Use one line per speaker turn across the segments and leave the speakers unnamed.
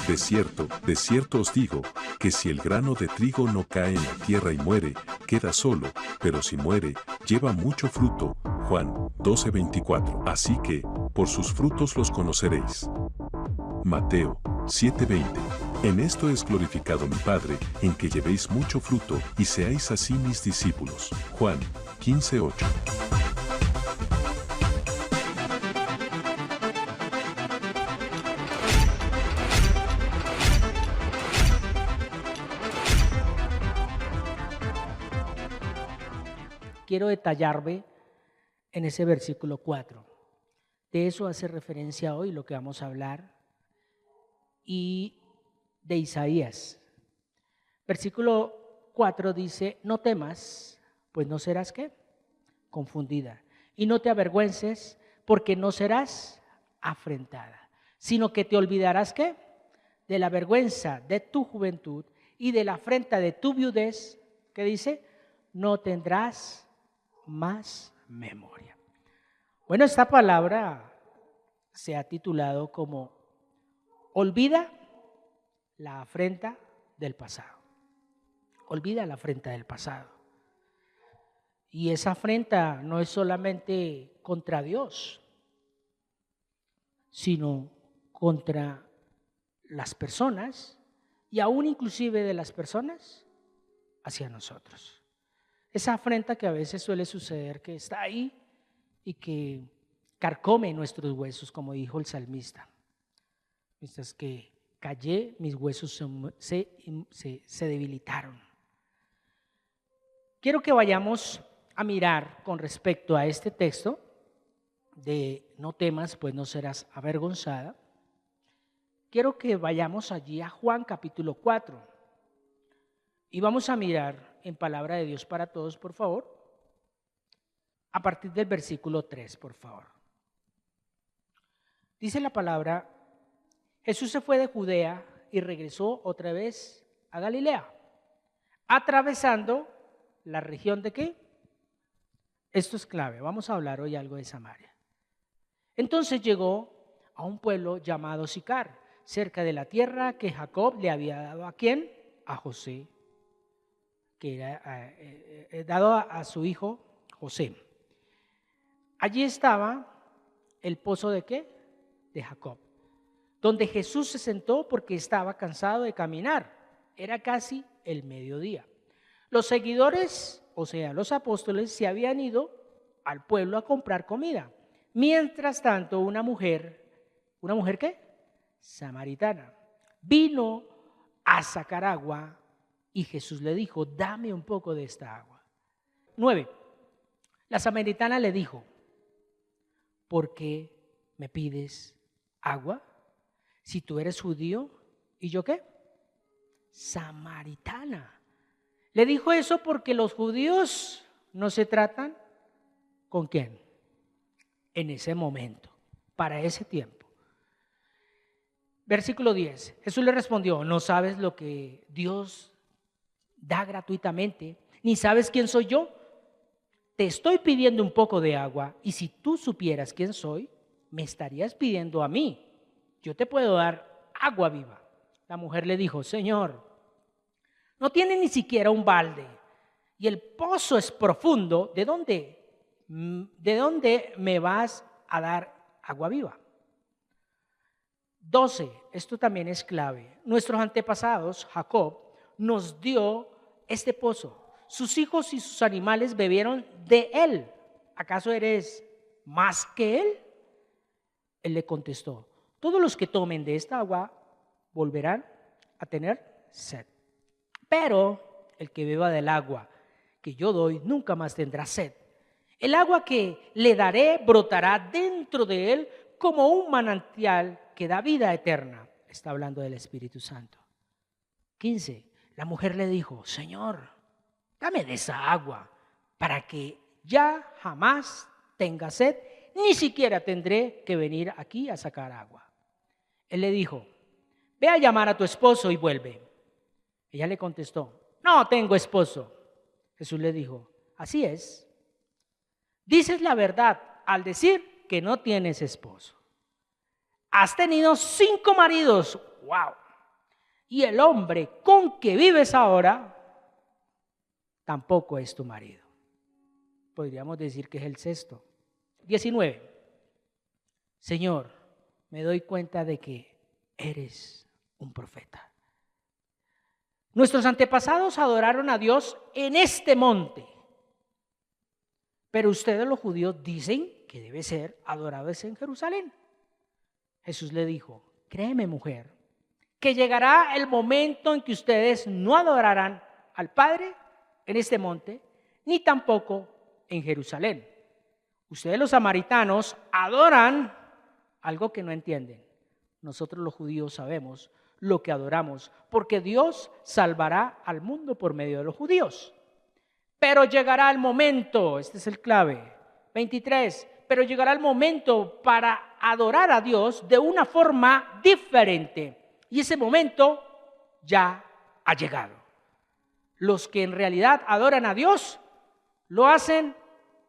de cierto os digo, que si el grano de trigo no cae en la tierra y muere, queda solo, pero si muere, lleva mucho fruto. Juan 12:24. Así que, por sus frutos los conoceréis. Mateo 7:20. En esto es glorificado mi Padre, en que llevéis mucho fruto, y seáis así mis discípulos. Juan 15:8.
Quiero detallarme en ese versículo 4. De eso hace referencia hoy lo que vamos a hablar. Y de Isaías. Versículo 4 dice: no temas, pues no serás ¿qué? Confundida. Y no te avergüences, porque no serás afrentada, sino que te olvidarás ¿qué? De la vergüenza de tu juventud y de la afrenta de tu viudez. ¿Qué dice? No tendrás más memoria. Bueno, esta palabra se ha titulado como olvida la afrenta del pasado. Olvida la afrenta del pasado. Y esa afrenta no es solamente contra Dios, sino contra las personas y aún inclusive de las personas hacia nosotros. Esa afrenta que a veces suele suceder, que está ahí y que carcome nuestros huesos, como dijo el salmista. Mientras que callé, mis huesos se debilitaron. Quiero que vayamos a mirar con respecto a este texto de no temas, pues no serás avergonzada. Quiero que vayamos allí a Juan capítulo 4 y vamos a mirar en palabra de Dios para todos, por favor, a partir del versículo 3, por favor. Dice la palabra: Jesús se fue de Judea y regresó otra vez a Galilea, atravesando la región de ¿qué? Esto es clave, vamos a hablar hoy algo de Samaria. Entonces llegó a un pueblo llamado Sicar, cerca de la tierra que Jacob le había dado ¿a quién? A José, que era dado a su hijo José. Allí estaba el pozo ¿de qué? De Jacob, donde Jesús se sentó porque estaba cansado de caminar. Era casi el mediodía. Los seguidores, o sea, los apóstoles, se habían ido al pueblo a comprar comida. Mientras tanto, una mujer ¿qué? Samaritana, vino a sacar agua y Jesús le dijo: dame un poco de esta agua. 9. La samaritana le dijo: ¿por qué me pides agua? Si tú eres judío, ¿y yo qué? Samaritana. Le dijo eso porque los judíos no se tratan ¿con quién? En ese momento, para ese tiempo. Versículo 10. Jesús le respondió: ¿no sabes lo que Dios da gratuitamente? ¿Ni sabes quién soy yo? Te estoy pidiendo un poco de agua, y si tú supieras quién soy, me estarías pidiendo a mí. Yo te puedo dar agua viva. La mujer le dijo: Señor, no tiene ni siquiera un balde, y el pozo es profundo. ¿De dónde me vas a dar agua viva? 12. Esto también es clave. Nuestros antepasados, Jacob, nos dio este pozo. Sus hijos y sus animales bebieron de él. ¿Acaso eres más que él? Él le contestó: todos los que tomen de esta agua volverán a tener sed. Pero el que beba del agua que yo doy nunca más tendrá sed. El agua que le daré brotará dentro de él como un manantial que da vida eterna. Está hablando del Espíritu Santo. 15. La mujer le dijo: Señor, dame de esa agua para que ya jamás tenga sed, ni siquiera tendré que venir aquí a sacar agua. Él le dijo: ve a llamar a tu esposo y vuelve. Ella le contestó: no tengo esposo. Jesús le dijo: así es, dices la verdad al decir que no tienes esposo. Has tenido 5 maridos. ¡Wow! y el hombre con que vives ahora tampoco es tu marido. Podríamos decir que es el sexto. 19. Señor, me doy cuenta de que eres un profeta. Nuestros antepasados adoraron a Dios en este monte, pero ustedes los judíos dicen que debe ser adorado en Jerusalén. Jesús le dijo, créeme, mujer, que llegará el momento en que ustedes no adorarán al Padre en este monte, ni tampoco en Jerusalén. Ustedes los samaritanos adoran algo que no entienden. Nosotros los judíos sabemos lo que adoramos, porque Dios salvará al mundo por medio de los judíos. Pero llegará el momento, este es el clave, 23, pero llegará el momento para adorar a Dios de una forma diferente. Y ese momento ya ha llegado. Los que en realidad adoran a Dios lo hacen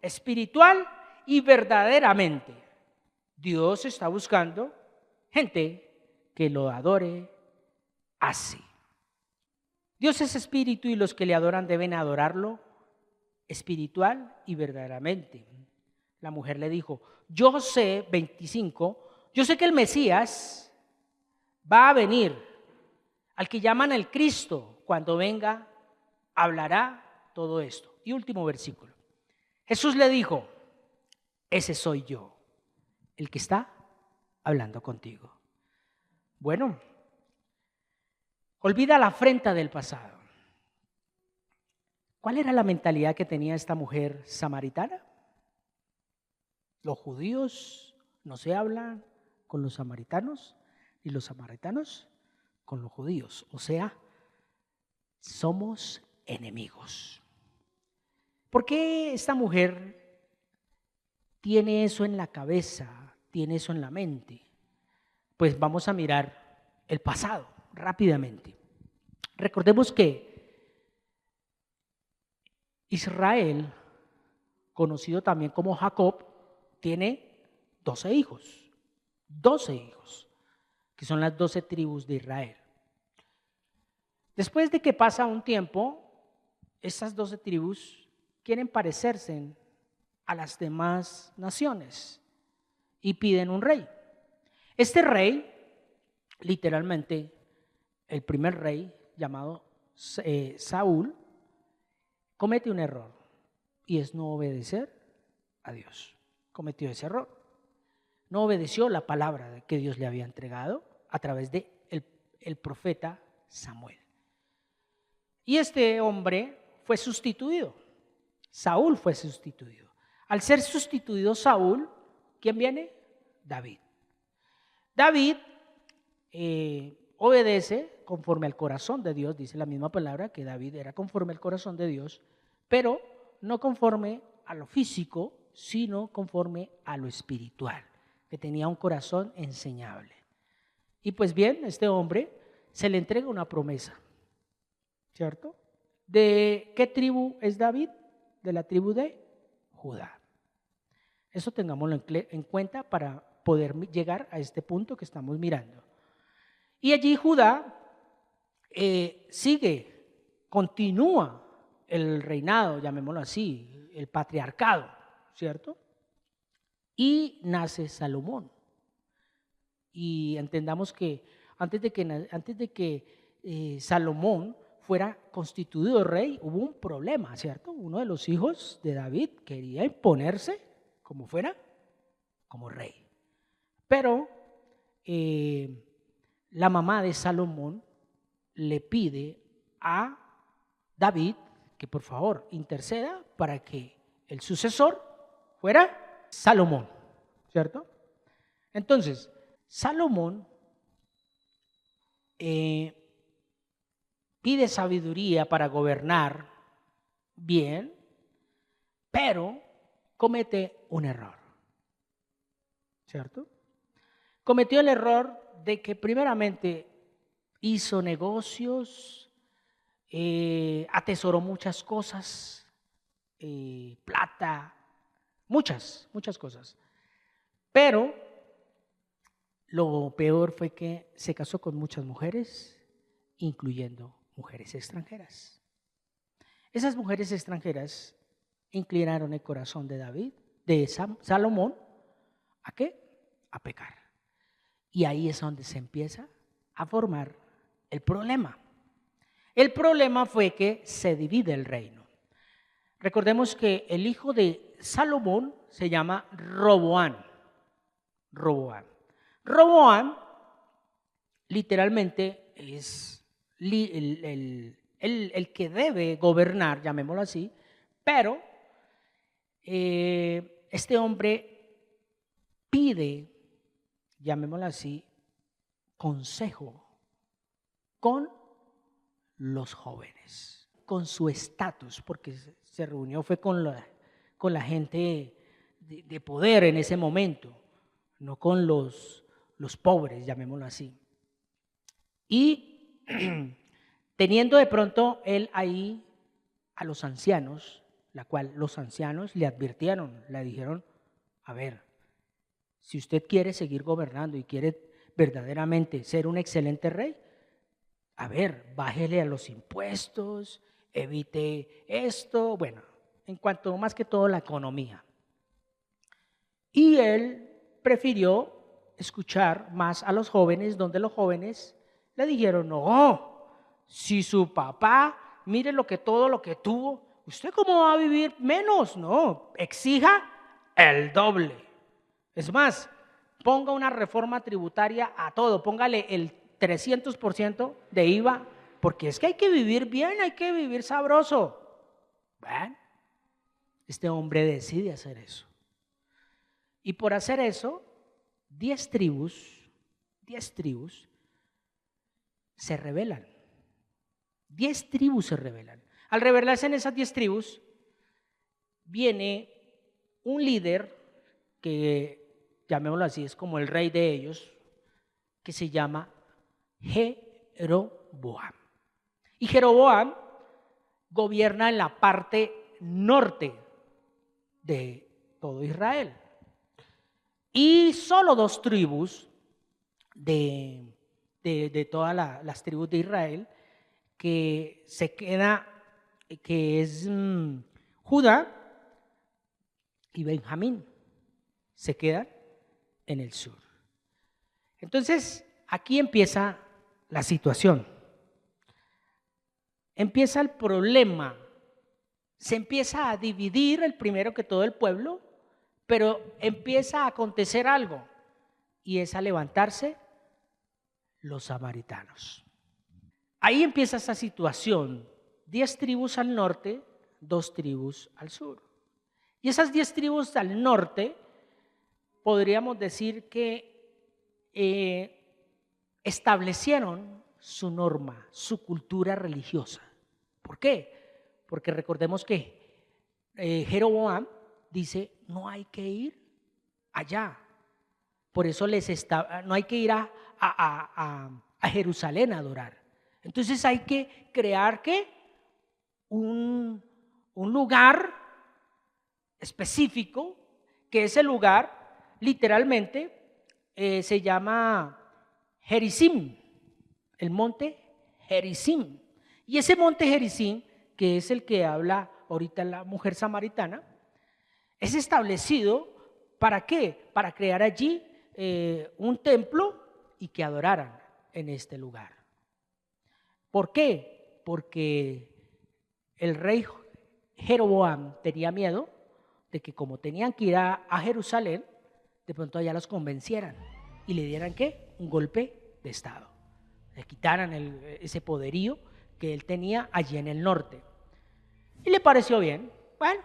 espiritual y verdaderamente. Dios está buscando gente que lo adore así. Dios es espíritu y los que le adoran deben adorarlo espiritual y verdaderamente. La mujer le dijo, yo sé, 25, yo sé que el Mesías va a venir, al que llaman el Cristo, cuando venga hablará todo esto. Y último versículo. Jesús le dijo, ese soy yo, el que está hablando contigo. Bueno, olvida la afrenta del pasado. ¿Cuál era la mentalidad que tenía esta mujer samaritana? Los judíos no se hablan con los samaritanos y los samaritanos con los judíos. O sea, somos enemigos. ¿Por qué esta mujer tiene eso en la cabeza, tiene eso en la mente? Pues vamos a mirar el pasado rápidamente. Recordemos que Israel, conocido también como Jacob, tiene 12 hijos, que son las 12 tribus de Israel. Después de que pasa un tiempo, estas 12 tribus quieren parecerse a las demás naciones y piden un rey. Este rey, literalmente, el primer rey llamado Saúl, comete un error y es no obedecer a Dios. Cometió ese error. No obedeció la palabra que Dios le había entregado a través de el profeta Samuel. Y este hombre fue sustituido. Saúl fue sustituido. Al ser sustituido Saúl, ¿quién viene? David. David obedece conforme al corazón de Dios, dice la misma palabra que David era conforme al corazón de Dios, pero no conforme a lo físico, sino conforme a lo espiritual, que tenía un corazón enseñable. Y pues bien, este hombre se le entrega una promesa, ¿cierto? ¿De qué tribu es David? De la tribu de Judá. Eso tengámoslo en cuenta para poder llegar a este punto que estamos mirando. Y allí Judá continúa el reinado, llamémoslo así, el patriarcado, ¿cierto? Y nace Salomón. Y entendamos que antes de que Salomón fuera constituido rey, hubo un problema, ¿cierto? Uno de los hijos de David quería imponerse como fuera, como rey. Pero la mamá de Salomón le pide a David que por favor interceda para que el sucesor fuera Salomón, ¿cierto? Entonces, Salomón pide sabiduría para gobernar bien, pero comete un error, ¿cierto? Cometió el error de que primeramente hizo negocios, atesoró muchas cosas, plata, muchas cosas. Pero lo peor fue que se casó con muchas mujeres incluyendo mujeres extranjeras. Esas mujeres extranjeras inclinaron el corazón de David, de Salomón, ¿a qué? A pecar. Y ahí es donde se empieza a formar el problema. El problema fue que se divide el reino. Recordemos que el hijo de Salomón se llama Roboam. Roboam literalmente es el que debe gobernar, llamémoslo así, pero este hombre pide, llamémoslo así, consejo con los jóvenes, con su estatus, porque se reunió fue con la gente de poder en ese momento, no con los pobres, llamémoslo así. Y teniendo de pronto él ahí a los ancianos, la cual los ancianos le advirtieron, le dijeron, a ver, si usted quiere seguir gobernando y quiere verdaderamente ser un excelente rey, a ver, bájele a los impuestos, evite esto, bueno, en cuanto más que todo la economía. Y él prefirió escuchar más a los jóvenes, donde los jóvenes le dijeron, no, si su papá, mire todo lo que tuvo, ¿usted cómo va a vivir menos? No, exija el doble. Es más, ponga una reforma tributaria a todo, póngale el 300% de IVA, porque es que hay que vivir bien, hay que vivir sabroso. Bueno, este hombre decide hacer eso. Y por hacer eso, 10 tribus se rebelan. 10 tribus se rebelan. Al rebelarse en esas 10 tribus, viene un líder que, llamémoslo así, es como el rey de ellos, que se llama Jeroboam. Y Jeroboam gobierna en la parte norte de todo Israel. Y solo 2 tribus de todas las tribus de Israel que se queda, que es Judá y Benjamín, se quedan en el sur. Entonces, aquí empieza la situación. Empieza el problema. Se empieza a dividir primero que todo el pueblo, pero empieza a acontecer algo y es a levantarse los samaritanos. Ahí empieza esa situación, 10 tribus al norte, 2 tribus al sur. Y esas 10 tribus al norte, podríamos decir que establecieron su norma, su cultura religiosa. ¿Por qué? Porque recordemos que Jeroboam dice, no hay que ir allá. Por eso no hay que ir a Jerusalén a adorar. Entonces hay que crear un lugar específico, que ese lugar literalmente se llama Gerizim, el monte Gerizim. Y ese monte Gerizim, que es el que habla ahorita la mujer samaritana, es establecido ¿para qué? Para crear allí un templo y que adoraran en este lugar. ¿Por qué? Porque el rey Jeroboam tenía miedo de que como tenían que ir a Jerusalén, de pronto allá los convencieran y le dieran ¿qué? Un golpe de estado. Le quitaran ese poderío que él tenía allí en el norte. Y le pareció bien. Bueno,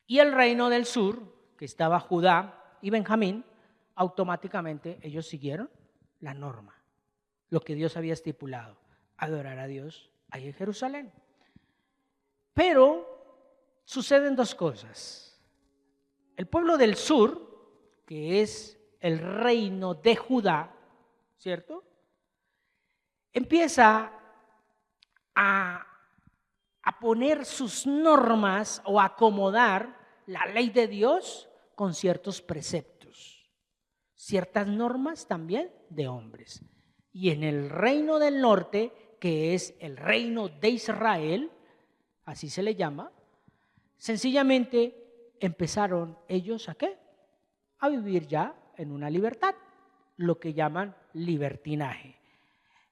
y el reino del sur, que estaba Judá y Benjamín, automáticamente ellos siguieron la norma, lo que Dios había estipulado, adorar a Dios ahí en Jerusalén. Pero suceden 2 cosas. El pueblo del sur, que es el reino de Judá, ¿cierto? Empieza a poner sus normas o acomodar la ley de Dios con ciertos preceptos, ciertas normas también de hombres. Y en el reino del norte que es el reino de Israel, así se le llama, sencillamente empezaron ellos ¿a qué? A vivir ya en una libertad, lo que llaman libertinaje.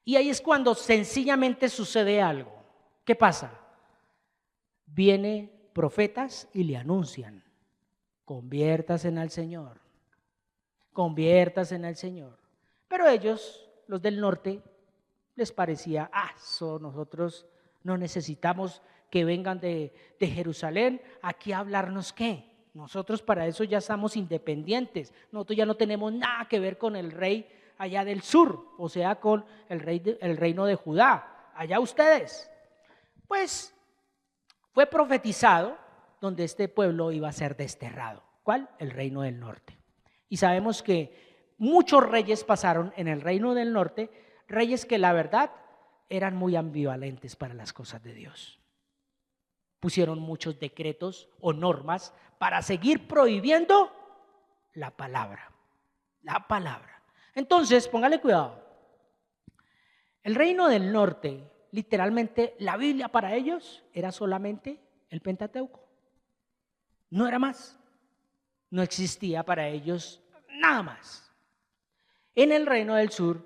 Y ahí es cuando sencillamente sucede algo. ¿Qué pasa? Vienen profetas y le anuncian: conviértase al Señor, conviértase al Señor. Pero ellos, los del norte, les parecía: eso nosotros no necesitamos que vengan de Jerusalén aquí a hablarnos qué. Nosotros para eso ya estamos independientes. Nosotros ya no tenemos nada que ver con el rey allá del sur, o sea, con el reino de Judá. Allá ustedes. Pues fue profetizado donde este pueblo iba a ser desterrado. ¿Cuál? El reino del norte. Y sabemos que muchos reyes pasaron en el reino del norte, reyes que la verdad eran muy ambivalentes para las cosas de Dios. Pusieron muchos decretos o normas para seguir prohibiendo la palabra. La palabra. Entonces, póngale cuidado. El reino del norte, literalmente, la Biblia para ellos era solamente el Pentateuco. No era más. No existía para ellos nada más. En el reino del sur,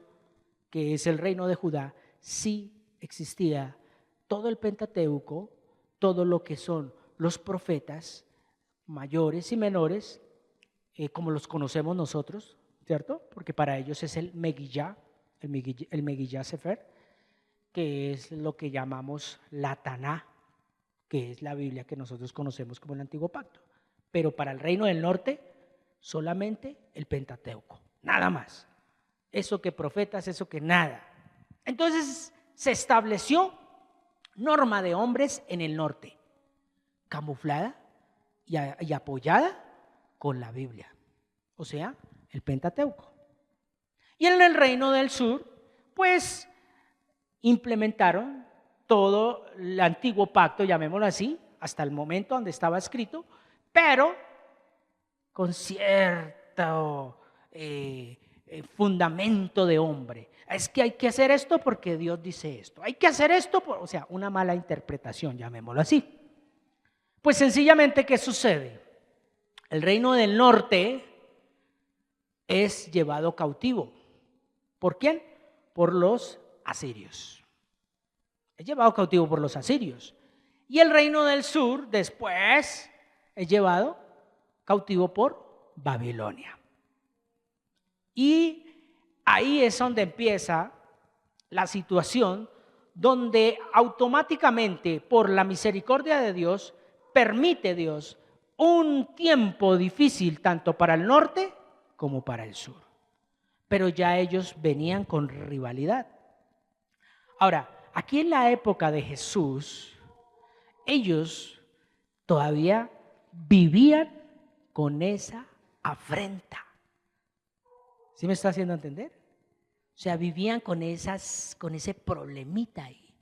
que es el reino de Judá, sí existía todo el Pentateuco, todo lo que son los profetas mayores y menores, como los conocemos nosotros, ¿cierto? Porque para ellos es el Megillá, el Megillá Sefer, que es lo que llamamos la Taná, que es la Biblia que nosotros conocemos como el Antiguo Pacto. Pero para el reino del norte, solamente el Pentateuco, nada más. Eso que profetas, eso que nada. Entonces se estableció norma de hombres en el norte, camuflada y apoyada con la Biblia, o sea, el Pentateuco. Y en el reino del sur, pues, implementaron todo el antiguo pacto, llamémoslo así, hasta el momento donde estaba escrito, pero con cierto fundamento de hombre. Es que hay que hacer esto porque Dios dice esto. Hay que hacer esto, o sea, una mala interpretación, llamémoslo así. Pues sencillamente, ¿qué sucede? El reino del norte es llevado cautivo. ¿Por quién? Por los asirios. Es llevado cautivo por los asirios. Y el reino del sur después es llevado cautivo por Babilonia. Y ahí es donde empieza la situación donde automáticamente, por la misericordia de Dios, permite Dios un tiempo difícil tanto para el norte como para el sur. Pero ya ellos venían con rivalidad. Ahora, aquí en la época de Jesús, ellos todavía vivían con esa afrenta. ¿Sí me está haciendo entender? O sea, vivían con ese problemita ahí.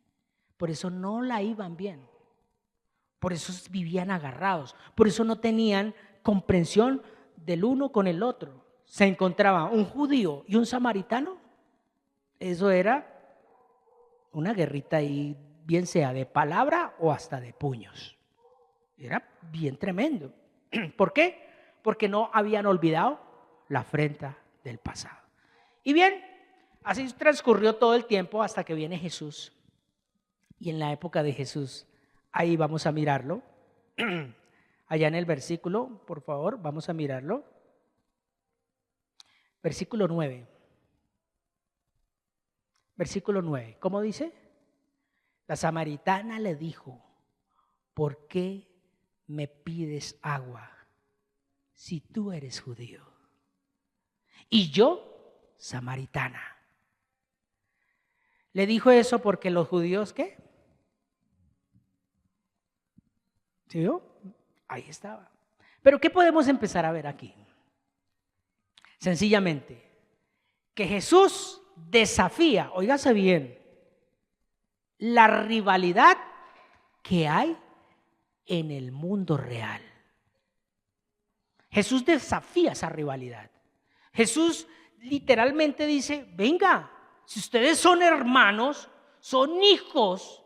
Por eso no la iban bien. Por eso vivían agarrados. Por eso no tenían comprensión del uno con el otro. Se encontraba un judío y un samaritano. Eso era una guerrita ahí, bien sea de palabra o hasta de puños. Era bien tremendo. ¿Por qué? Porque no habían olvidado la afrenta del pasado. Y bien, así transcurrió todo el tiempo hasta que viene Jesús. Y en la época de Jesús, ahí vamos a mirarlo. Allá en el versículo, por favor, vamos a mirarlo. Versículo 9. Versículo 9. ¿Cómo dice? La samaritana le dijo: ¿por qué me pides agua si tú eres judío? Y yo, samaritana. Le dijo eso porque los judíos, ¿qué? ¿Sí vio? Ahí estaba. Pero ¿qué podemos empezar a ver aquí? Sencillamente, que Jesús desafía, óigase bien, la rivalidad que hay en el mundo real. Jesús desafía esa rivalidad. Jesús literalmente dice: venga, si ustedes son hermanos, son hijos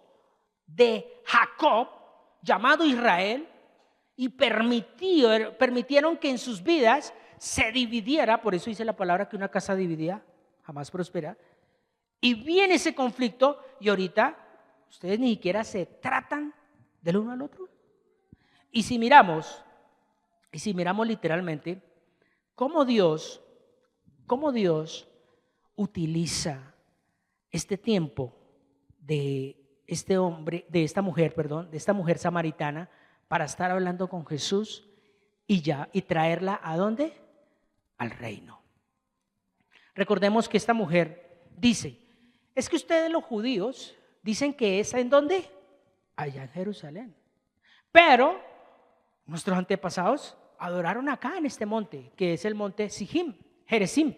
de Jacob, llamado Israel, y permitieron que en sus vidas se dividiera, por eso dice la palabra que una casa dividida jamás prospera, y viene ese conflicto y ahorita ustedes ni siquiera se tratan del uno al otro. Y si miramos literalmente cómo Dios utiliza este tiempo de de esta mujer samaritana para estar hablando con Jesús y traerla ¿a dónde? Al reino. Recordemos que esta mujer dice, es que ustedes los judíos dicen que es ¿en dónde? Allá en Jerusalén. Pero nuestros antepasados adoraron acá en este monte, que es el monte Gerizim.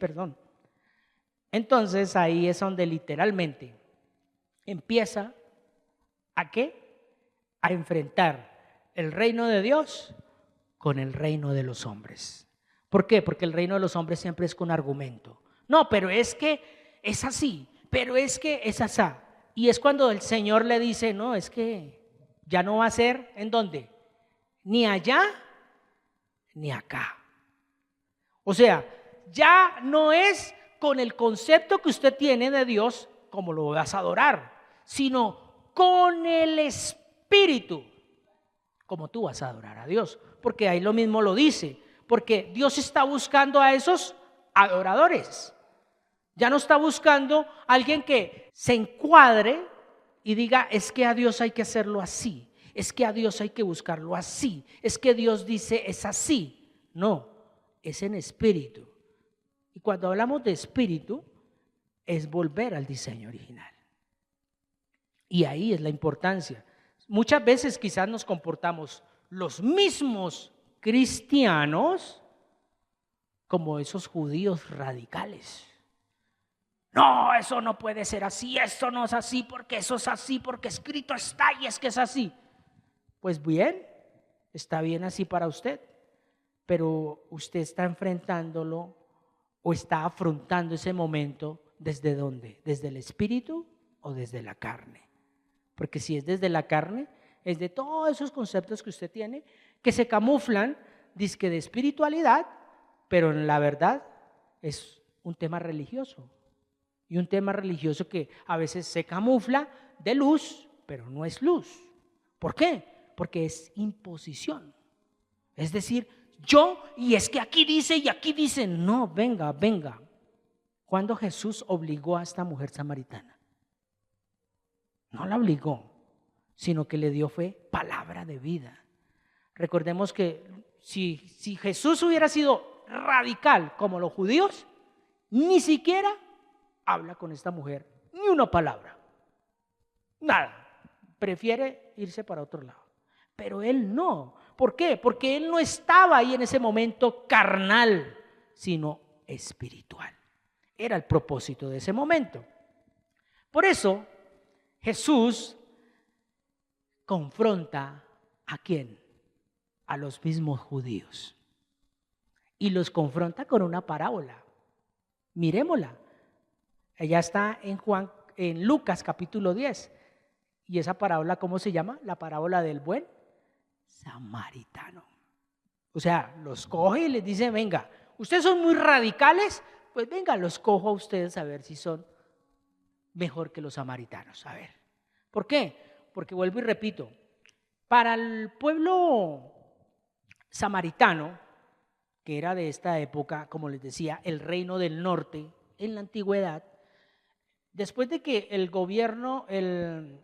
Entonces ahí es donde literalmente empieza ¿a qué? A enfrentar el reino de Dios con el reino de los hombres. ¿Por qué? Porque el reino de los hombres siempre es con argumento. No, pero es que es así, pero es que es asá. Y es cuando el Señor le dice, no, es que ya no va a ser ¿en dónde? Ni allá ni acá. O sea, ya no es con el concepto que usted tiene de Dios como lo vas a adorar, sino con el Espíritu, como tú vas a adorar a Dios. Porque ahí lo mismo lo dice, porque Dios está buscando a esos adoradores. Ya no está buscando a alguien que se encuadre y diga, es que a Dios hay que hacerlo así, es que a Dios hay que buscarlo así, es que Dios dice es así. No, es en espíritu. Y cuando hablamos de espíritu, es volver al diseño original. Y ahí es la importancia. Muchas veces quizás nos comportamos los mismos cristianos como esos judíos radicales. No, eso no puede ser así, eso no es así, porque eso es así, porque escrito está y es que es así. Pues bien, está bien así para usted, pero usted está enfrentándolo o está afrontando ese momento ¿desde dónde? ¿Desde el espíritu o desde la carne? Porque si es desde la carne, es de todos esos conceptos que usted tiene que se camuflan, dizque de espiritualidad, pero en la verdad es un tema religioso. Y un tema religioso que a veces se camufla de luz, pero no es luz. ¿Por qué? Porque es imposición. Es decir, y es que aquí dice y aquí dice, no, venga. ¿Cuándo Jesús obligó a esta mujer samaritana? No la obligó, sino que le dio fue palabra de vida. Recordemos que si Jesús hubiera sido radical como los judíos, ni siquiera habla con esta mujer ni una palabra, nada, prefiere irse para otro lado. Pero él no. ¿Por qué? Porque él no estaba ahí en ese momento carnal, sino espiritual. Era el propósito de ese momento. Por eso Jesús confronta ¿a quién? A los mismos judíos. Y los confronta con una parábola. Mirémosla. Ella está en Lucas capítulo 10. ¿Y esa parábola cómo se llama? La parábola del buen samaritano. O sea, los coge y les dice, venga, ustedes son muy radicales, pues venga, los cojo a ustedes a ver si son mejor que los samaritanos. A ver, ¿por qué? Porque vuelvo y repito, para el pueblo samaritano, que era de esta época, como les decía, el reino del norte en la antigüedad, después de que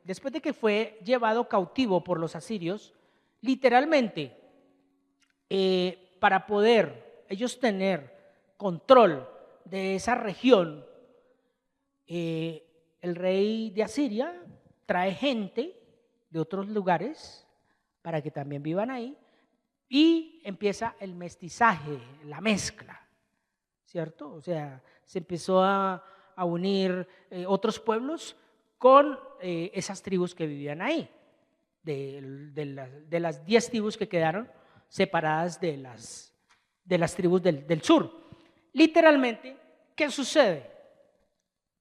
después de que fue llevado cautivo por los asirios, literalmente, para poder ellos tener control de esa región, el rey de Asiria trae gente de otros lugares para que también vivan ahí y empieza el mestizaje, la mezcla, ¿cierto? O sea, se empezó a unir otros pueblos con esas tribus que vivían ahí, de las 10 tribus que quedaron separadas de las tribus del sur. Literalmente, ¿qué sucede?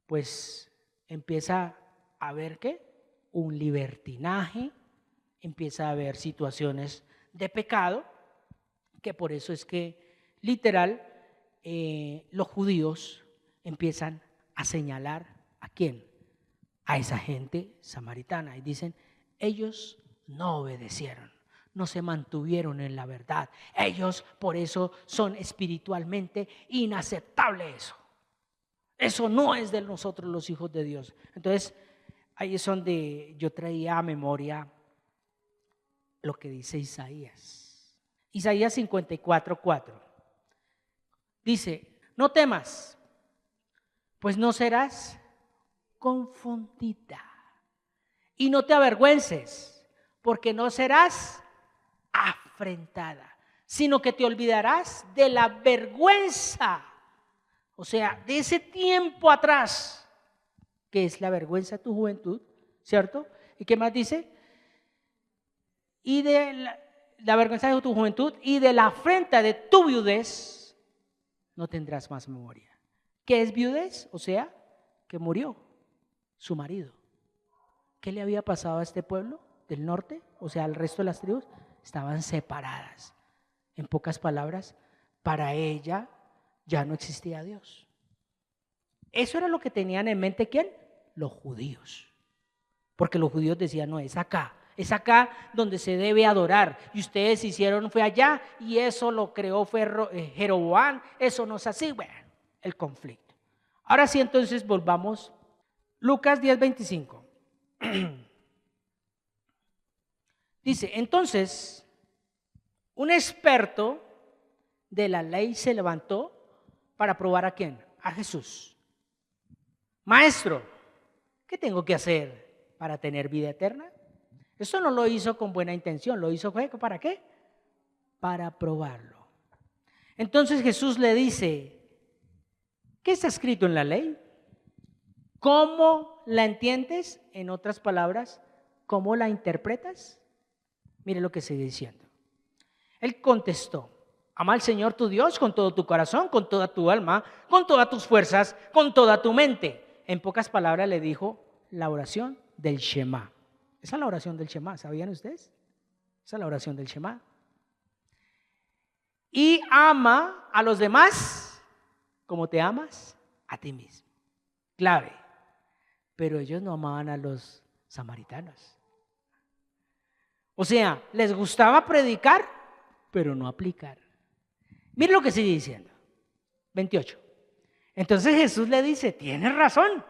Pues empieza a haber ¿qué? Un libertinaje, empieza a haber situaciones de pecado, que por eso es que literal los judíos empiezan a señalar ¿a quién? A esa gente samaritana y dicen, ellos no obedecieron, no se mantuvieron en la verdad, ellos por eso son espiritualmente inaceptables. Eso no es de nosotros los hijos de Dios. Entonces ahí es donde yo traía a memoria lo que dice Isaías. Isaías 54:4 dice, no temas, pues no serás confundida, y no te avergüences, porque no serás afrentada, sino que te olvidarás de la vergüenza, o sea, de ese tiempo atrás, que es la vergüenza de tu juventud, ¿cierto? ¿Y qué más dice? Y de la vergüenza de tu juventud y de la afrenta de tu viudez, no tendrás más memoria. ¿Qué es viudez? O sea, que murió su marido. ¿Qué le había pasado a este pueblo del norte? O sea, al resto de las tribus estaban separadas. En pocas palabras, para ella ya no existía Dios. Eso era lo que tenían en mente ¿quién? Los judíos. Porque los judíos decían, no, es acá donde se debe adorar. Y ustedes hicieron, fue allá, y eso lo creó fue Jeroboam, eso no es así. Bueno, el conflicto. Ahora sí, entonces volvamos. Lucas 10:25. Dice, entonces, un experto de la ley se levantó para probar ¿a quién? A Jesús. Maestro, ¿qué tengo que hacer para tener vida eterna? Eso no lo hizo con buena intención, lo hizo ¿para qué? Para probarlo. Entonces Jesús le dice, ¿qué está escrito en la ley? ¿Cómo la entiendes? En otras palabras, ¿cómo la interpretas? Mire lo que sigue diciendo. Él contestó, ama al Señor tu Dios con todo tu corazón, con toda tu alma, con todas tus fuerzas, con toda tu mente. En pocas palabras le dijo la oración del Shema. Esa es la oración del Shema, ¿sabían ustedes? Esa es la oración del Shema. Y ama a los demás como te amas a ti mismo. Clave. Pero ellos no amaban a los samaritanos. O sea, les gustaba predicar, pero no aplicar. Miren lo que sigue diciendo. 28. Entonces Jesús le dice, tienes razón.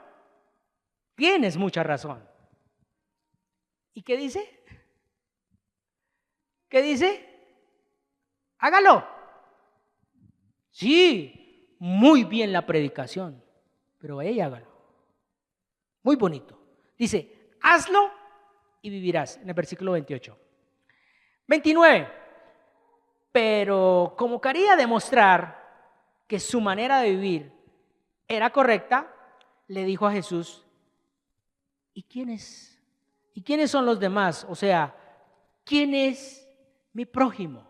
Tienes mucha razón. ¿Y qué dice? ¿Qué dice? Hágalo. Sí, muy bien la predicación, pero ella hágalo. Muy bonito. Dice, hazlo y vivirás, en el versículo 28. 29. Pero como quería demostrar que su manera de vivir era correcta, le dijo a Jesús, ¿y quiénes son los demás? O sea, ¿quién es mi prójimo?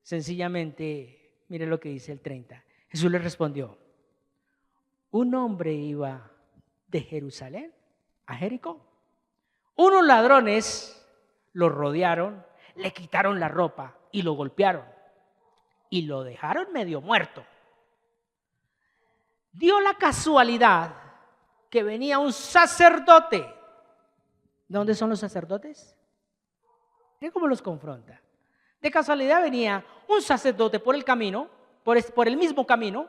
Sencillamente, mire lo que dice el 30. Jesús le respondió, un hombre iba de Jerusalén a Jericó. Unos ladrones lo rodearon, le quitaron la ropa y lo golpearon y lo dejaron medio muerto. Dio la casualidad que venía un sacerdote. ¿De dónde son los sacerdotes? Miren cómo los confronta. De casualidad venía un sacerdote por el camino, por el mismo camino,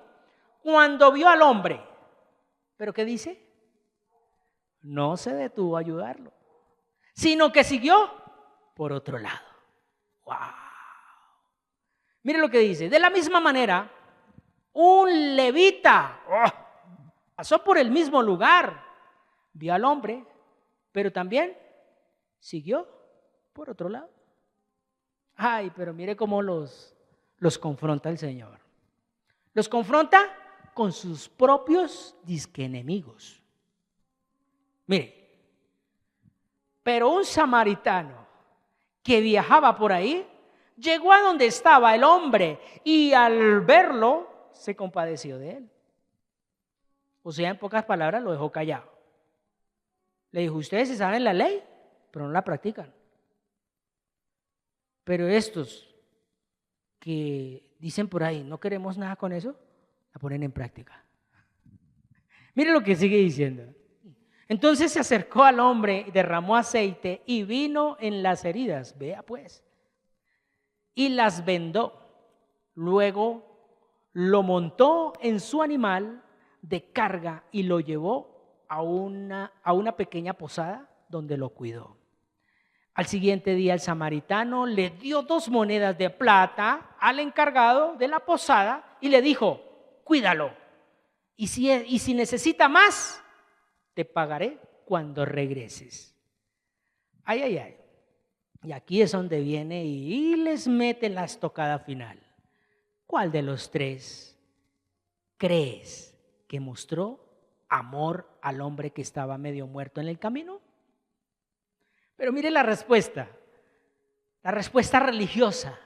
cuando vio al hombre. ¿Pero qué dice? No se detuvo a ayudarlo, sino que siguió por otro lado. ¡Wow! Mire lo que dice. De la misma manera, un levita pasó por el mismo lugar, vio al hombre, pero también siguió por otro lado. Ay, pero mire cómo los confronta el Señor. Los confronta con sus propios disque enemigos. Mire, pero un samaritano que viajaba por ahí llegó a donde estaba el hombre y al verlo se compadeció de él. O sea, en pocas palabras, lo dejó callado. Le dijo, ustedes se saben la ley, pero no la practican. Pero estos que dicen por ahí, no queremos nada con eso, la ponen en práctica. Mire lo que sigue diciendo. Entonces se acercó al hombre, derramó aceite y vino en las heridas, vea pues, y las vendó. Luego lo montó en su animal de carga y lo llevó a una pequeña posada donde lo cuidó. Al siguiente día el samaritano le dio 2 monedas de plata al encargado de la posada y le dijo, cuídalo, y si necesita más, te pagaré cuando regreses. Ay, ay, ay. Y aquí es donde viene y les mete la estocada final. ¿Cuál de los 3 crees que mostró amor al hombre que estaba medio muerto en el camino? Pero mire la respuesta religiosa,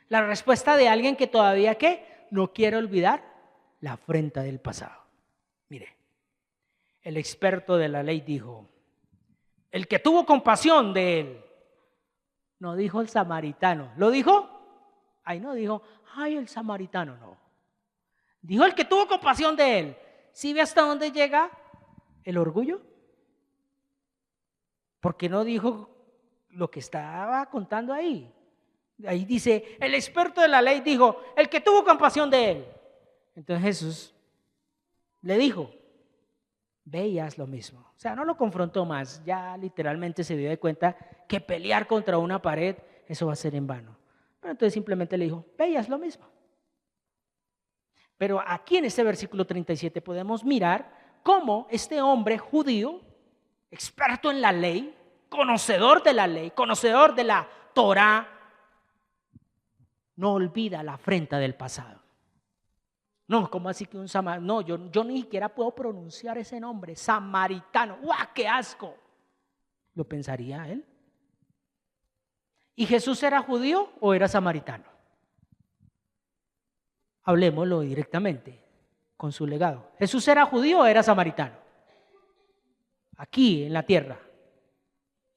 la respuesta de alguien que todavía ¿qué? No quiere olvidar la afrenta del pasado. Mire, el experto de la ley dijo, el que tuvo compasión de él, no dijo el samaritano, ¿lo dijo? Ay, no dijo, ay, el samaritano, no. Dijo el que tuvo compasión de él. ¿Sí ve hasta dónde llega el orgullo? Porque no dijo lo que estaba contando ahí. Ahí dice, el experto de la ley dijo, el que tuvo compasión de él. Entonces Jesús le dijo, ve y haz lo mismo. O sea, no lo confrontó más, ya literalmente se dio de cuenta que pelear contra una pared, eso va a ser en vano. Pero entonces simplemente le dijo, ve y haz lo mismo. Pero aquí en este versículo 37 podemos mirar cómo este hombre judío, experto en la ley, conocedor de la ley, conocedor de la Torá, no olvida la afrenta del pasado. No, ¿cómo así que un samaritano? No, yo ni siquiera puedo pronunciar ese nombre, samaritano. ¡Guau, qué asco! ¿Lo pensaría él? ¿Y Jesús era judío o era samaritano? Hablemoslo directamente con su legado. ¿Jesús era judío o era samaritano? Aquí en la tierra.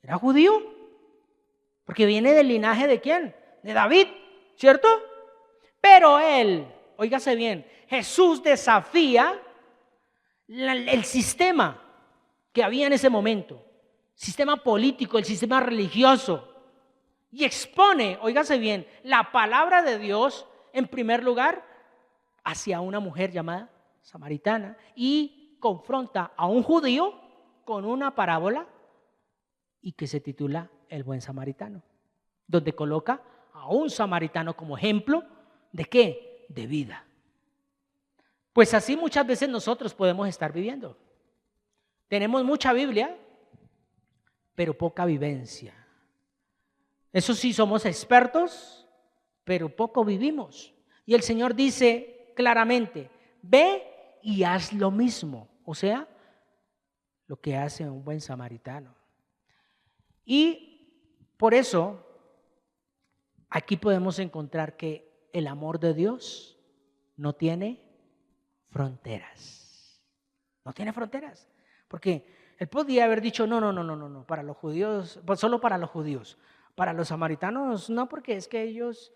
¿Era judío? Porque viene del linaje ¿de quién? De David, ¿cierto? Pero él, óigase bien, Jesús desafía el sistema que había en ese momento, sistema político, el sistema religioso, y expone, óigase bien, la palabra de Dios en primer lugar hacia una mujer llamada samaritana y confronta a un judío con una parábola y que se titula El buen samaritano, donde coloca a un samaritano como ejemplo ¿de qué? De vida. Pues así muchas veces nosotros podemos estar viviendo. Tenemos mucha Biblia, pero poca vivencia. Eso sí, somos expertos, pero poco vivimos. Y el Señor dice claramente, ve y haz lo mismo. O sea, lo que hace un buen samaritano. Y por eso, aquí podemos encontrar que el amor de Dios no tiene fronteras. No tiene fronteras. Porque él podía haber dicho, no, para los judíos, solo para los judíos. Para los samaritanos, no, porque es que ellos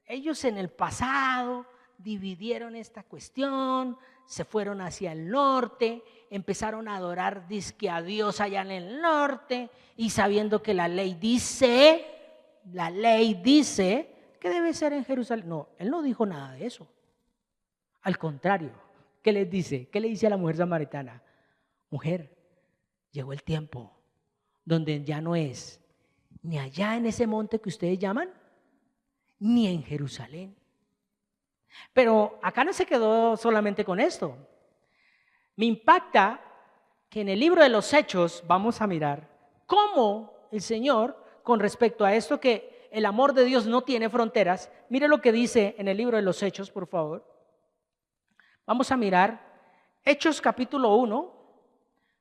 en el pasado dividieron esta cuestión, se fueron hacia el norte, empezaron a adorar dizque a Dios allá en el norte, y sabiendo que la ley dice que debe ser en Jerusalén. No, él no dijo nada de eso. Al contrario, ¿qué les dice? ¿Qué le dice a la mujer samaritana? Mujer, llegó el tiempo donde ya no es ni allá en ese monte que ustedes llaman, ni en Jerusalén. Pero acá no se quedó solamente con esto. Me impacta que en el libro de los Hechos vamos a mirar cómo el Señor, con respecto a esto que el amor de Dios no tiene fronteras, mire lo que dice en el libro de los Hechos, por favor. Vamos a mirar Hechos capítulo 1,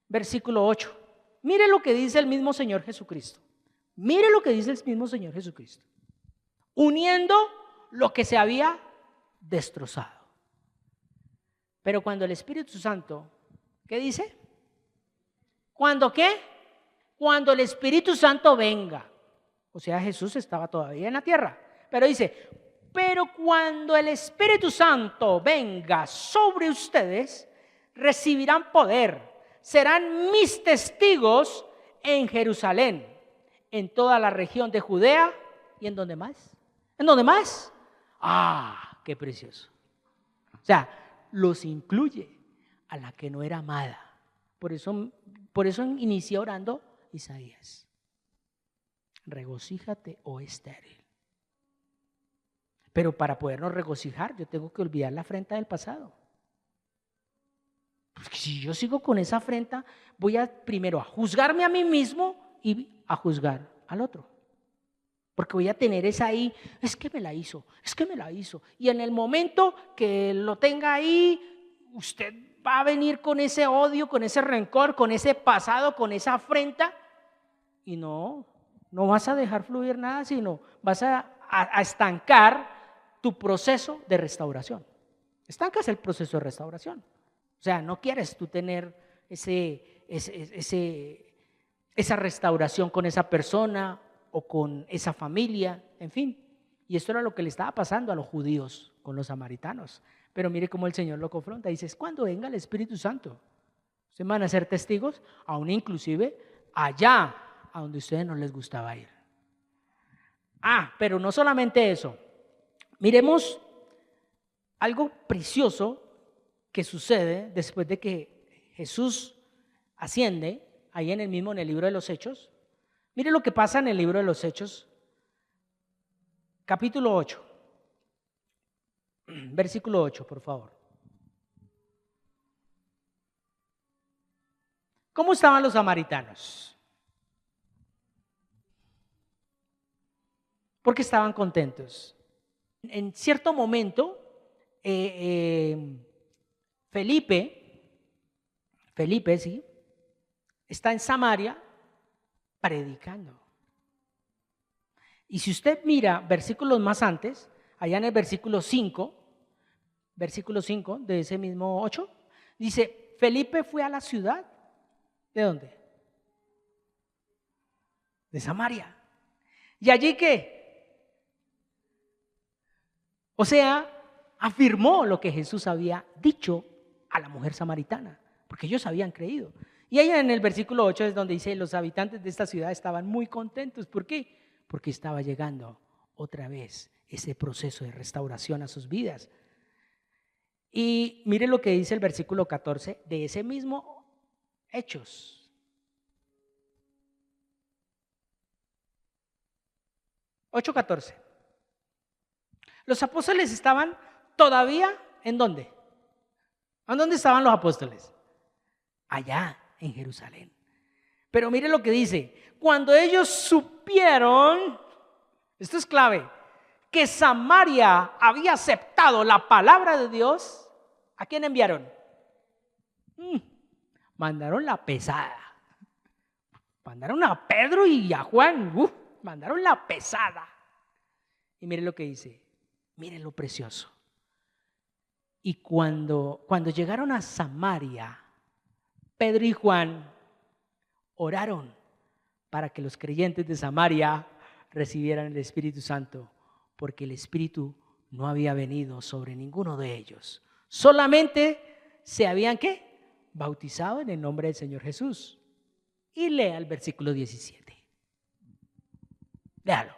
versículo 8. Mire lo que dice el mismo Señor Jesucristo. Mire lo que dice el mismo Señor Jesucristo. Uniendo lo que se había destrozado. Pero cuando el Espíritu Santo, ¿qué dice? ¿Cuándo qué? Cuando el Espíritu Santo venga. O sea, Jesús estaba todavía en la tierra. Pero dice, pero cuando el Espíritu Santo venga sobre ustedes, recibirán poder. Serán mis testigos en Jerusalén, en toda la región de Judea y en donde más. ¿En dónde más? Ah, qué precioso. O sea, los incluye a la que no era amada. Por eso inicia orando Isaías. Regocíjate, oh estéril. Pero para podernos regocijar, yo tengo que olvidar la afrenta del pasado. Porque si yo sigo con esa afrenta, voy primero a juzgarme a mí mismo y a juzgar al otro. Porque voy a tener esa ahí, es que me la hizo. Y en el momento que lo tenga ahí, usted va a venir con ese odio, con ese rencor, con ese pasado, con esa afrenta. Y no vas a dejar fluir nada, sino vas a estancar tu proceso de restauración. Estancas el proceso de restauración. O sea, no quieres tú tener esa restauración con esa persona o con esa familia, en fin. Y esto era lo que le estaba pasando a los judíos con los samaritanos. Pero mire cómo el Señor lo confronta. Dice, cuando venga el Espíritu Santo, ustedes van a ser testigos, aún inclusive allá a donde a ustedes no les gustaba ir. Pero no solamente eso. Miremos algo precioso que sucede después de que Jesús asciende, ahí en el libro de los Hechos. Mire lo que pasa en el libro de los Hechos, capítulo 8, versículo 8, por favor. ¿Cómo estaban los samaritanos? Porque estaban contentos. En cierto momento, Felipe, sí, está en Samaria predicando. Y si usted mira versículos más antes, allá en el versículo 5 de ese mismo 8, dice, Felipe fue a la ciudad. ¿De dónde? De Samaria. ¿Y allí qué? O sea, afirmó lo que Jesús había dicho a la mujer samaritana, porque ellos habían creído. Y allá en el versículo 8 es donde dice, los habitantes de esta ciudad estaban muy contentos. ¿Por qué? Porque estaba llegando otra vez ese proceso de restauración a sus vidas. Y mire lo que dice el versículo 14 de ese mismo Hechos. 8:14. Los apóstoles estaban todavía, ¿en dónde? ¿En dónde estaban los apóstoles? Allá en Jerusalén. Pero mire lo que dice, cuando ellos supieron, esto es clave, que Samaria había aceptado la palabra de Dios, ¿a quién enviaron? Mandaron la pesada. Mandaron a Pedro y a Juan, mandaron la pesada. Y mire lo que dice, mire lo precioso. Y cuando llegaron a Samaria, Pedro y Juan oraron para que los creyentes de Samaria recibieran el Espíritu Santo, porque el Espíritu no había venido sobre ninguno de ellos. Solamente se habían ¿qué? Bautizado en el nombre del Señor Jesús. Y lea el versículo 17. Léalo.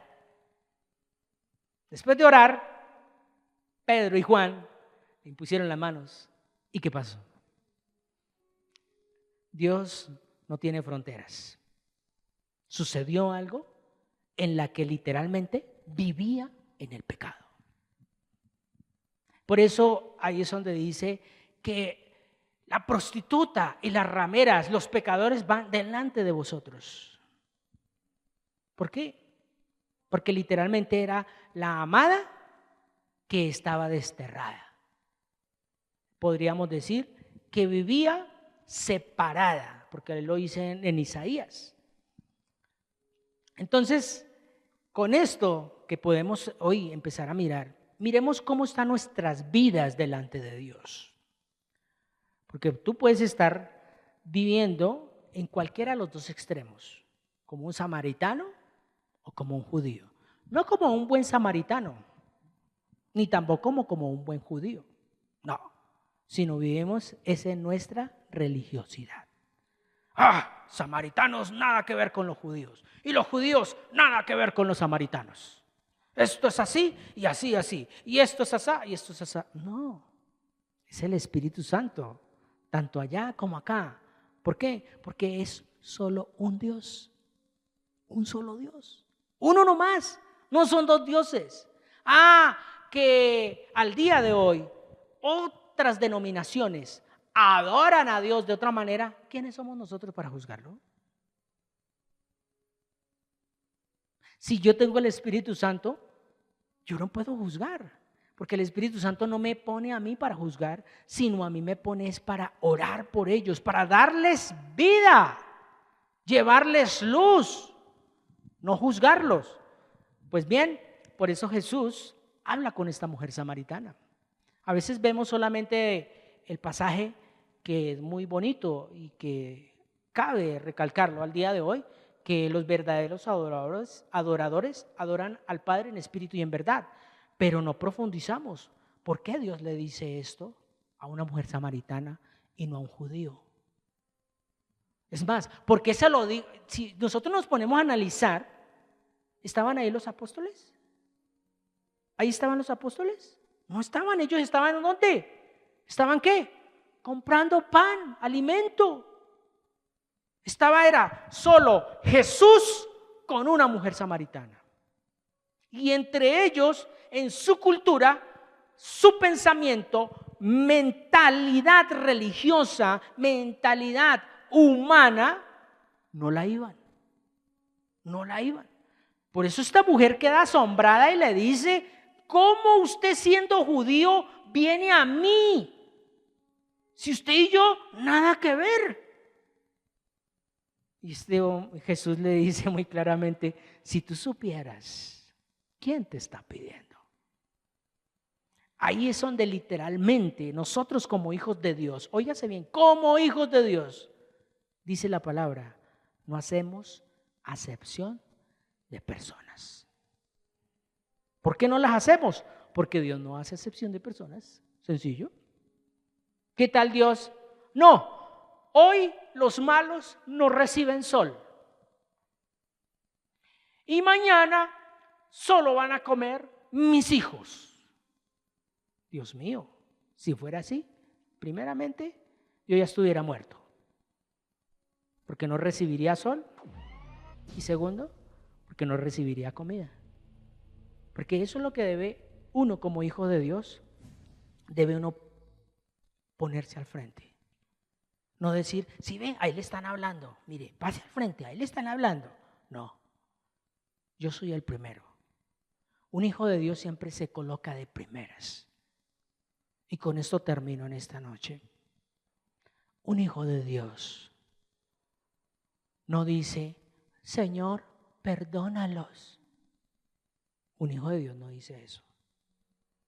Después de orar, Pedro y Juan le impusieron las manos. ¿Y qué pasó? Dios no tiene fronteras. Sucedió algo en la que literalmente vivía en el pecado. Por eso ahí es donde dice que la prostituta y las rameras, los pecadores van delante de vosotros. ¿Por qué? Porque literalmente era la amada que estaba desterrada. Podríamos decir que vivía separada, porque lo dice en Isaías. Entonces, con esto que podemos hoy empezar a mirar, miremos cómo están nuestras vidas delante de Dios. Porque tú puedes estar viviendo en cualquiera de los dos extremos, como un samaritano o como un judío. No como un buen samaritano, ni tampoco como un buen judío, no, sino vivimos esa en nuestra religiosidad. Samaritanos nada que ver con los judíos, y los judíos nada que ver con los samaritanos. Esto es así y así, así, y esto es así y esto es así. No, es el Espíritu Santo, tanto allá como acá. ¿Por qué? Porque es solo un Dios, un solo Dios, uno nomás, no son dos dioses. Que al día de hoy otras denominaciones adoran a Dios de otra manera. ¿Quiénes somos nosotros para juzgarlo? Si yo tengo el Espíritu Santo, yo no puedo juzgar, porque el Espíritu Santo no me pone a mí para juzgar, sino a mí me pone es para orar por ellos, para darles vida, llevarles luz, no juzgarlos. Pues bien, por eso Jesús habla con esta mujer samaritana. A veces vemos solamente el pasaje, que es muy bonito y que cabe recalcarlo al día de hoy, que los verdaderos adoradores adoran al Padre en espíritu y en verdad, pero no profundizamos. ¿Por qué Dios le dice esto a una mujer samaritana y no a un judío? Es más, ¿por qué se lo digo? Si nosotros nos ponemos a analizar, ¿estaban ahí los apóstoles? ¿Ahí estaban los apóstoles? No estaban, ellos estaban ¿en dónde? ¿Estaban qué? Comprando pan, alimento. Era solo Jesús con una mujer samaritana. Y entre ellos, en su cultura, su pensamiento, mentalidad religiosa, mentalidad humana, no la iban. Por eso esta mujer queda asombrada y le dice: ¿cómo usted siendo judío viene a mí? Si usted y yo nada que ver. Y Jesús le dice muy claramente: si tú supieras quién te está pidiendo. Ahí es donde literalmente nosotros como hijos de Dios, óigase bien, como hijos de Dios, dice la palabra, no hacemos acepción de personas. ¿Por qué no las hacemos? Porque Dios no hace acepción de personas. Sencillo. ¿Qué tal Dios? No, hoy los malos no reciben sol. Y mañana solo van a comer mis hijos. Dios mío, si fuera así, primeramente yo ya estuviera muerto, porque no recibiría sol, y segundo, porque no recibiría comida. Porque eso es lo que debe uno como hijo de Dios, debe uno ponerse al frente. No decir: si ven, ahí le están hablando, mire, pase al frente, ahí le están hablando. No, yo soy el primero. Un hijo de Dios siempre se coloca de primeras. Y con esto termino en esta noche. Un hijo de Dios no dice: Señor, perdónalos. Un hijo de Dios no dice eso.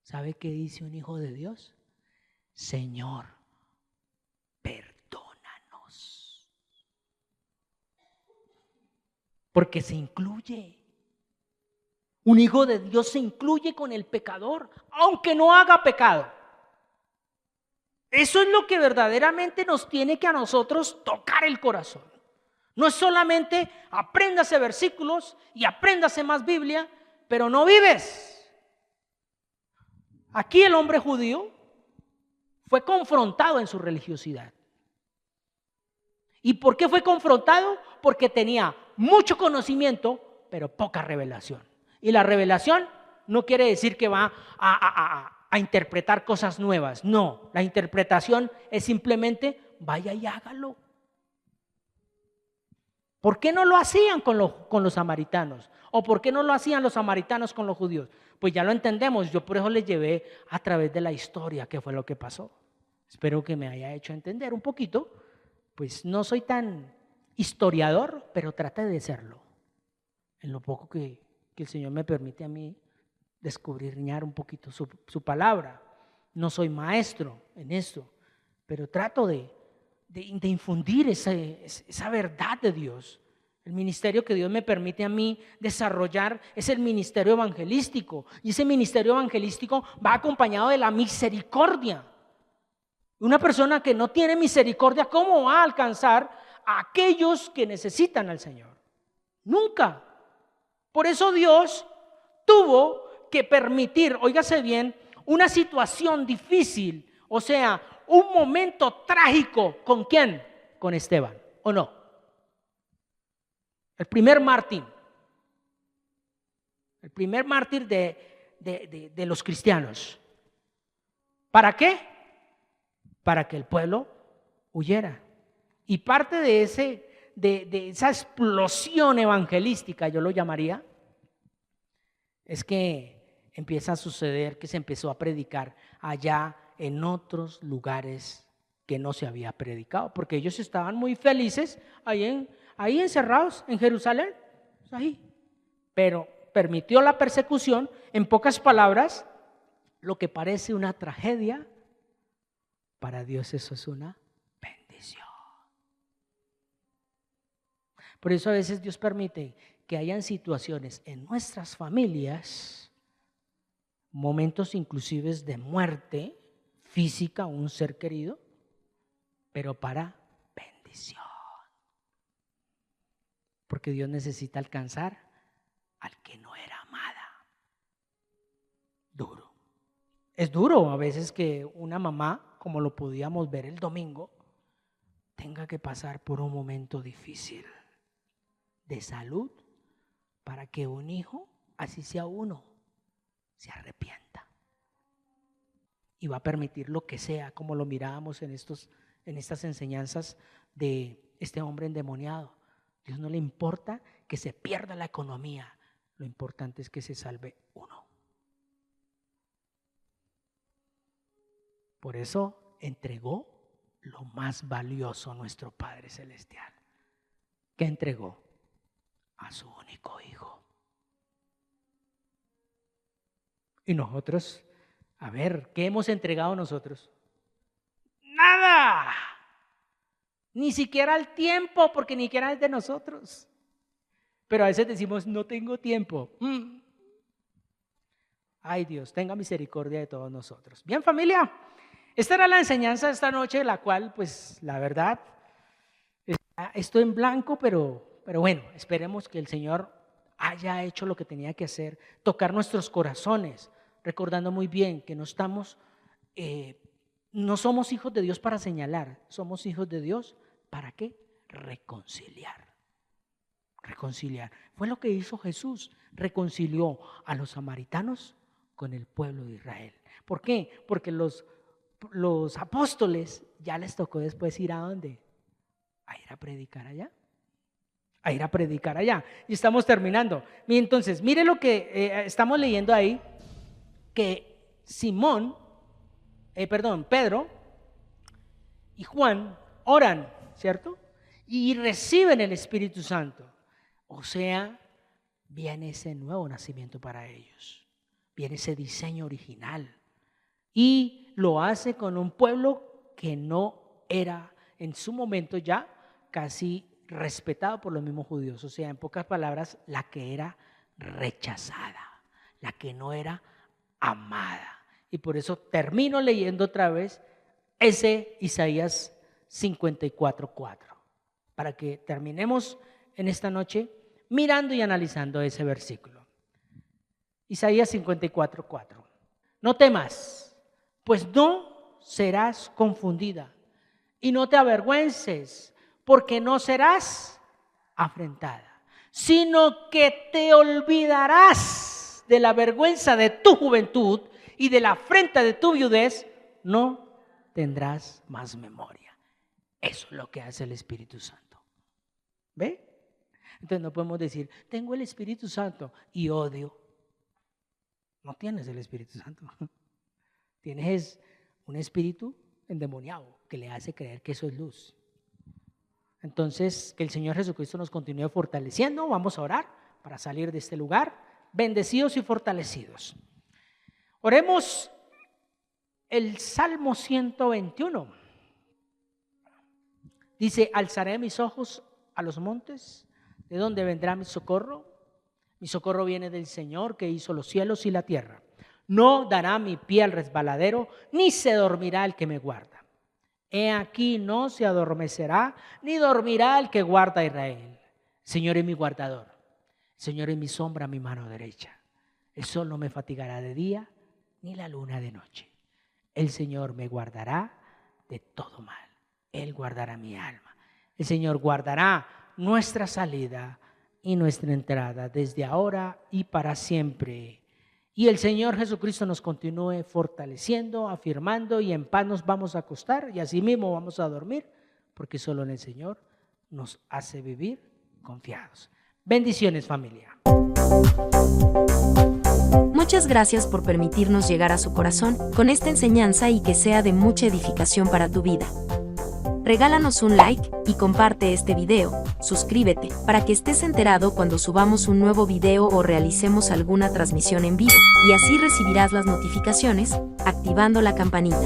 ¿Sabe qué dice un hijo de Dios? Señor, perdónanos. Porque se incluye. Un hijo de Dios se incluye con el pecador, aunque no haga pecado. Eso es lo que verdaderamente nos tiene que a nosotros tocar el corazón. No es solamente apréndase versículos y apréndase más Biblia, pero no vives. Aquí el hombre judío fue confrontado en su religiosidad. ¿Y por qué fue confrontado? Porque tenía mucho conocimiento, pero poca revelación. Y la revelación no quiere decir que va a interpretar cosas nuevas. No, la interpretación es simplemente vaya y hágalo. ¿Por qué no lo hacían con los samaritanos? ¿O por qué no lo hacían los samaritanos con los judíos? Pues ya lo entendemos. Yo por eso les llevé a través de la historia qué fue lo que pasó. Espero que me haya hecho entender un poquito. Pues no soy tan historiador, pero traté de serlo. En lo poco que el Señor me permite a mí descubrirñar un poquito su palabra. No soy maestro en esto, pero trato de de infundir esa verdad de Dios. El ministerio que Dios me permite a mí desarrollar es el ministerio evangelístico. Y ese ministerio evangelístico va acompañado de la misericordia. Una persona que no tiene misericordia, ¿cómo va a alcanzar a aquellos que necesitan al Señor? Nunca. Por eso Dios tuvo que permitir, óigase bien, una situación difícil, o sea, un momento trágico. ¿Con quién? Con Esteban, ¿o no? El primer mártir. El primer mártir de los cristianos. ¿Para qué? Para que el pueblo huyera. Y parte de esa explosión evangelística, yo lo llamaría, es que empieza a suceder que se empezó a predicar allá en otros lugares que no se había predicado, porque ellos estaban muy felices ahí encerrados en Jerusalén, ahí. Pero permitió la persecución. En pocas palabras, lo que parece una tragedia, para Dios eso es una bendición. Por eso a veces Dios permite que hayan situaciones en nuestras familias, momentos inclusive de muerte física a un ser querido, pero para bendición. Porque Dios necesita alcanzar al que no era amada. Duro. Es duro a veces que una mamá, como lo podíamos ver el domingo, tenga que pasar por un momento difícil de salud para que un hijo, así sea uno, se arrepienta. Y va a permitir lo que sea, como lo mirábamos en estas enseñanzas de este hombre endemoniado. Dios no le importa que se pierda la economía, lo importante es que se salve uno. Por eso entregó lo más valioso a nuestro Padre Celestial. ¿Qué entregó? A su único hijo. Y nosotros, a ver, ¿qué hemos entregado nosotros? Nada. Ni siquiera el tiempo, porque ni siquiera es de nosotros. Pero a veces decimos, no tengo tiempo. Ay, Dios, tenga misericordia de todos nosotros. Bien, familia, esta era la enseñanza de esta noche, la cual, pues, la verdad, estoy en blanco, pero bueno, esperemos que el Señor haya hecho lo que tenía que hacer, tocar nuestros corazones, recordando muy bien que no somos hijos de Dios para señalar, somos hijos de Dios. ¿Para qué? Reconciliar. Reconciliar. Fue lo que hizo Jesús. Reconcilió a los samaritanos con el pueblo de Israel. ¿Por qué? Porque los apóstoles ya les tocó después ir a ¿dónde? A ir a predicar allá. A ir a predicar allá. Y estamos terminando. Y entonces, mire lo que estamos leyendo ahí, que Pedro y Juan oran, ¿cierto? Y reciben el Espíritu Santo. O sea, viene ese nuevo nacimiento para ellos. Viene ese diseño original. Y lo hace con un pueblo que no era en su momento ya casi respetado por los mismos judíos. O sea, en pocas palabras, la que era rechazada, la que no era amada. Y por eso termino leyendo otra vez ese Isaías 54:4, para que terminemos en esta noche mirando y analizando ese versículo. Isaías 54:4. No temas, pues no serás confundida, y no te avergüences, porque no serás afrentada, sino que te olvidarás de la vergüenza de tu juventud y de la afrenta de tu viudez, no tendrás más memoria. Eso es lo que hace el Espíritu Santo. ¿Ve? Entonces no podemos decir, tengo el Espíritu Santo y odio. No tienes el Espíritu Santo. Tienes un espíritu endemoniado que le hace creer que eso es luz. Entonces, que el Señor Jesucristo nos continúe fortaleciendo. Vamos a orar para salir de este lugar bendecidos y fortalecidos. Oremos el Salmo 121. Dice, alzaré mis ojos a los montes, ¿de dónde vendrá mi socorro? Mi socorro viene del Señor que hizo los cielos y la tierra. No dará mi pie al resbaladero, ni se dormirá el que me guarda. He aquí no se adormecerá, ni dormirá el que guarda a Israel. El Señor es mi guardador, el Señor es mi sombra a mi mano derecha. El sol no me fatigará de día, ni la luna de noche. El Señor me guardará de todo mal. Él guardará mi alma. El Señor guardará nuestra salida y nuestra entrada desde ahora y para siempre. Y el Señor Jesucristo nos continúe fortaleciendo, afirmando, y en paz nos vamos a acostar y así mismo vamos a dormir, porque solo en el Señor nos hace vivir confiados. Bendiciones, familia.
Muchas gracias por permitirnos llegar a su corazón con esta enseñanza y que sea de mucha edificación para tu vida. Regálanos un like y comparte este video, suscríbete para que estés enterado cuando subamos un nuevo video o realicemos alguna transmisión en vivo, y así recibirás las notificaciones, activando la campanita.